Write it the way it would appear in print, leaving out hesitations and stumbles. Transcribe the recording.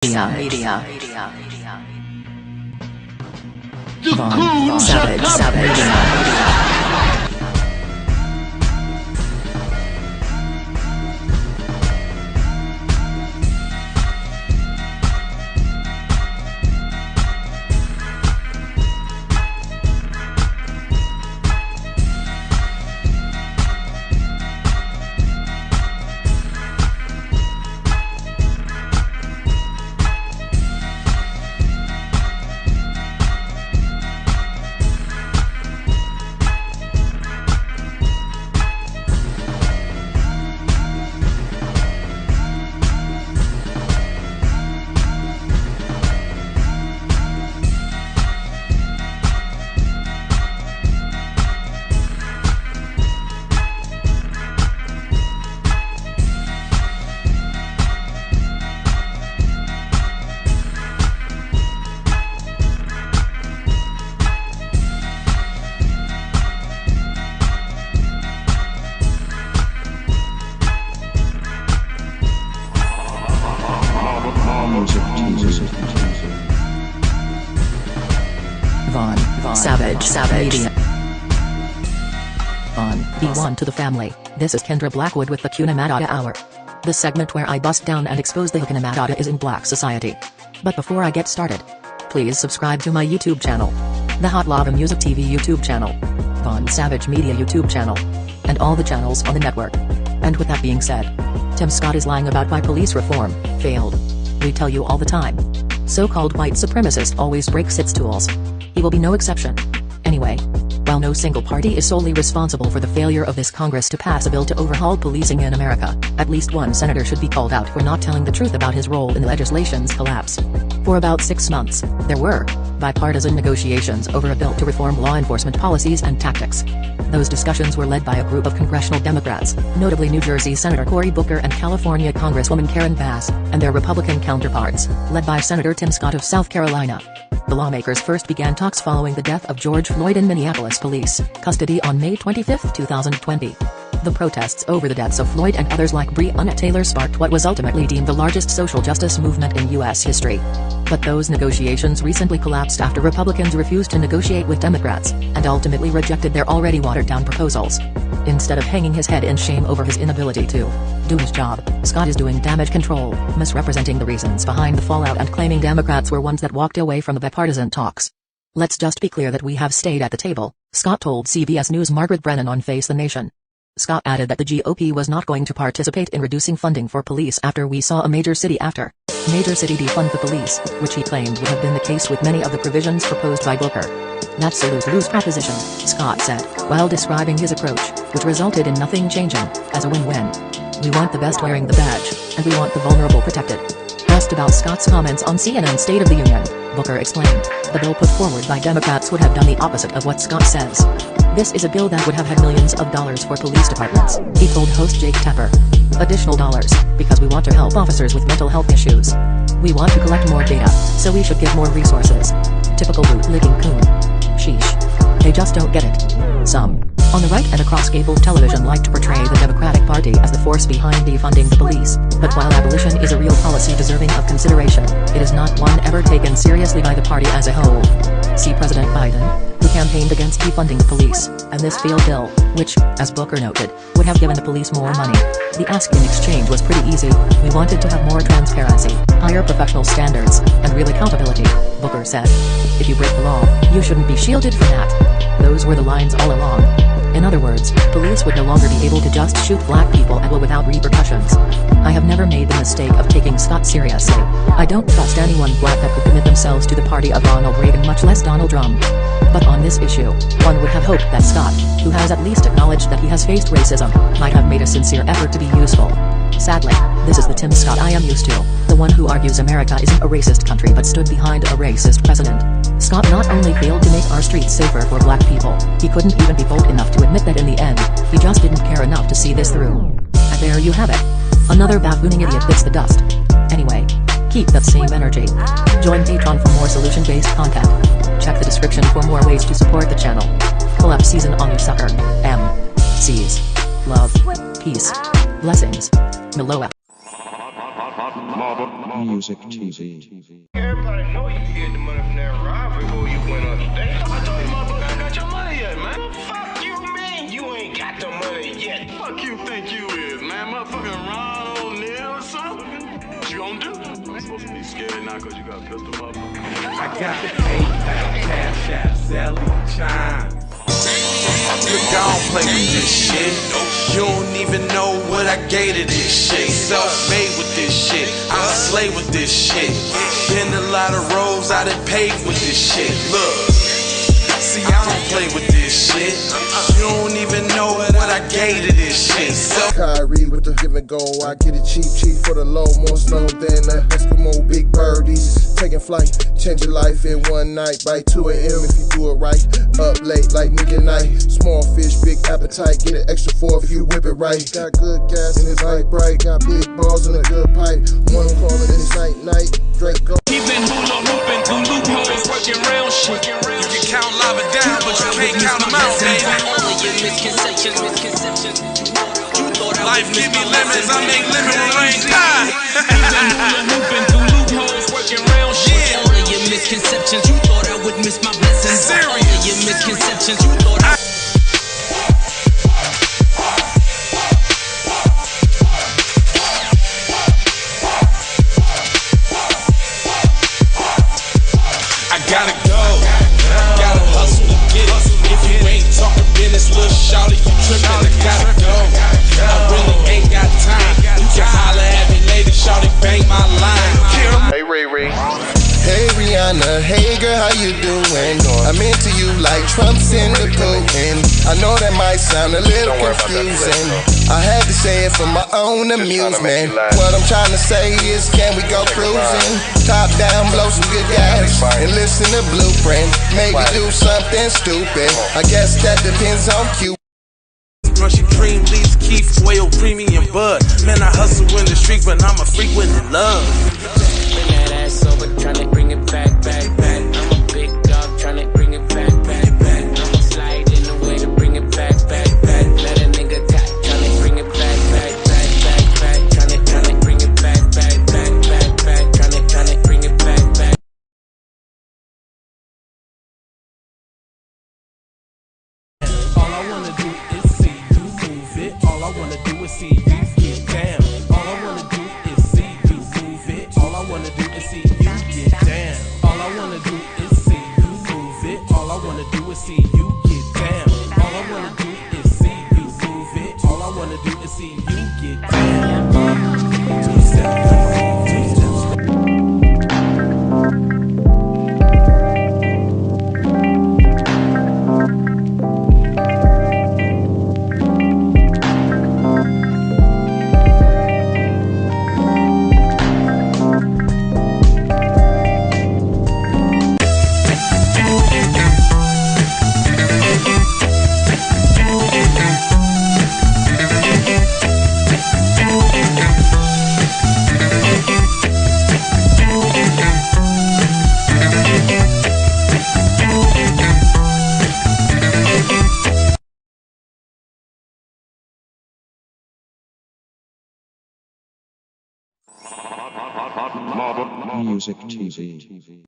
Media. Savage. Savage. On B1 to the family, this is Kendra Blackwood with the Kuna Matata Hour. The segment where I bust down and expose the Kuna Matata is in black society. But before I get started, please subscribe to my YouTube channel, the Hot Lava Music TV YouTube channel, Von Savage Media YouTube channel, and all the channels on the network. And with that being said, Tim Scott is lying about why police reform failed. We tell you all the time. So-called white supremacist always breaks its tools. He will be no exception. Anyway, while no single party is solely responsible for the failure of this Congress to pass a bill to overhaul policing in America, at least one senator should be called out for not telling the truth about his role in the legislation's collapse. For about 6 months, there were bipartisan negotiations over a bill to reform law enforcement policies and tactics. Those discussions were led by a group of congressional Democrats, notably New Jersey Senator Cory Booker and California Congresswoman Karen Bass, and their Republican counterparts, led by Senator Tim Scott of South Carolina. The lawmakers first began talks following the death of George Floyd in Minneapolis police custody on May 25, 2020. The protests over the deaths of Floyd and others like Breonna Taylor sparked what was ultimately deemed the largest social justice movement in U.S. history. But those negotiations recently collapsed after Republicans refused to negotiate with Democrats, and ultimately rejected their already watered-down proposals. Instead of hanging his head in shame over his inability to do his job, Scott is doing damage control, misrepresenting the reasons behind the fallout and claiming Democrats were ones that walked away from the bipartisan talks. Let's just be clear that we have stayed at the table, Scott told CBS News' Margaret Brennan on Face the Nation. Scott added that the GOP was not going to participate in reducing funding for police after we saw a major city defund the police, which he claimed would have been the case with many of the provisions proposed by Booker. That's a lose-lose proposition, Scott said, while describing his approach, which resulted in nothing changing, as a win-win. We want the best wearing the badge, and we want the vulnerable protected. Asked about Scott's comments on CNN's State of the Union, Booker explained, the bill put forward by Democrats would have done the opposite of what Scott says. This is a bill that would have had millions of dollars for police departments, he told host Jake Tapper. Additional dollars, because we want to help officers with mental health issues. We want to collect more data, so we should give more resources. Typical bootlicking coon. Sheesh. They just don't get it. Some, on the right and across cable television, like to portray the Democratic Party as the force behind defunding the police, but while abolition is a real policy deserving of consideration, it is not one ever taken seriously by the party as a whole. See President Biden, who campaigned against defunding the police, and this failed bill, which, as Booker noted, would have given the police more money. The ask in exchange was pretty easy. We wanted to have more transparency, higher professional standards, and real accountability, Booker said. If you break the law, you shouldn't be shielded from that. Those were the lines all along. In other words, police would no longer be able to just shoot black people at will without repercussions. I have never made the mistake of taking Scott seriously. I don't trust anyone black that could commit themselves to the party of Ronald Reagan, much less Donald Trump. But on this issue, one would have hoped that Scott, who has at least acknowledged that he has faced racism, might have made a sincere effort to be useful. Sadly, this is the Tim Scott I am used to, the one who argues America isn't a racist country but stood behind a racist president. Scott not only failed to make our streets safer for black people, he couldn't even be bold enough to admit that in the end, he just didn't care enough to see this through. And there you have it. Another baffooning idiot bits the dust. Anyway, keep that same energy. Join Patreon for more solution-based content. Check the description for more ways to support the channel. Collapse season on you sucker. MCs. Love. Peace. Blessings. Meloa. Music TV. Everybody know you get the money from that robbery before you went on the day. I told you motherfucker I got your money yet, man. Fuck you, man. You ain't got the money yet. Fuck you think you is, man. Motherfucking Ron O'Neal or something. What you gonna do? I'm supposed to be scared now because you got a pistol, motherfucker. I got PayPal, Cash App, Zelle, Chime. You don't play with this shit. You don't even know what I gave to this shit. Self-made with this shit. I slay with this shit. Been a lot of roads I done paved with this shit. Look, see I don't play with this shit. You don't even know what I gave to this shit. Kyrie with the give and go. I get it cheap for the low. More snow than the Eskimo big birdies. Taking flight, change your life in one night. By 2 a.m. if you do it right. Up late like nigga night. Small fish, big appetite. Get an extra 4 if you whip it right. Got good gas in his light bright. Got big balls in a good pipe. One call it this night. Draco. He been hula hooping through loopholes, working round shit. You can count lava down, but you can't count them out, baby. Life give me lemons, I make lemon rain pie. All of your misconceptions, you thought I would miss my blessings. All of your misconceptions, you thought I gotta go, gotta hustle to get it. If you ain't talking business, little shawty, you trippin'. I gotta go, I really ain't got time. You can holler at me later, shawty, bang my line. Hey, Ray Ray. Hey Rihanna, hey girl, how you doing? I'm into you like Trump's in the Putin. I know that might sound a little confusing. I had to say it for my own amusement. What I'm trying to say is, can we go cruising? Top down, blow some good gas, and listen to Blueprint. Maybe do something stupid. I guess that depends on you. Russian cream, leaves, Keith, oil, premium bud. Man, I hustle in the street, but I'm a freak when in love. bring that ass over, tryna bring it back. I'm a big dog, tryna bring it back. I'ma slide in the way to bring it back. Let a nigga tap, tryna bring it back. Tryna bring it back. Tryna bring it back. All I wanna do is see you move it. All I wanna do is see you get down. All I wanna do is see you move it. All I wanna do is see you get down. All I wanna do is see you move it. All I wanna do is see you get down. All I wanna do is see you move it. All I wanna do is see you get down. 2 steps. Music TV.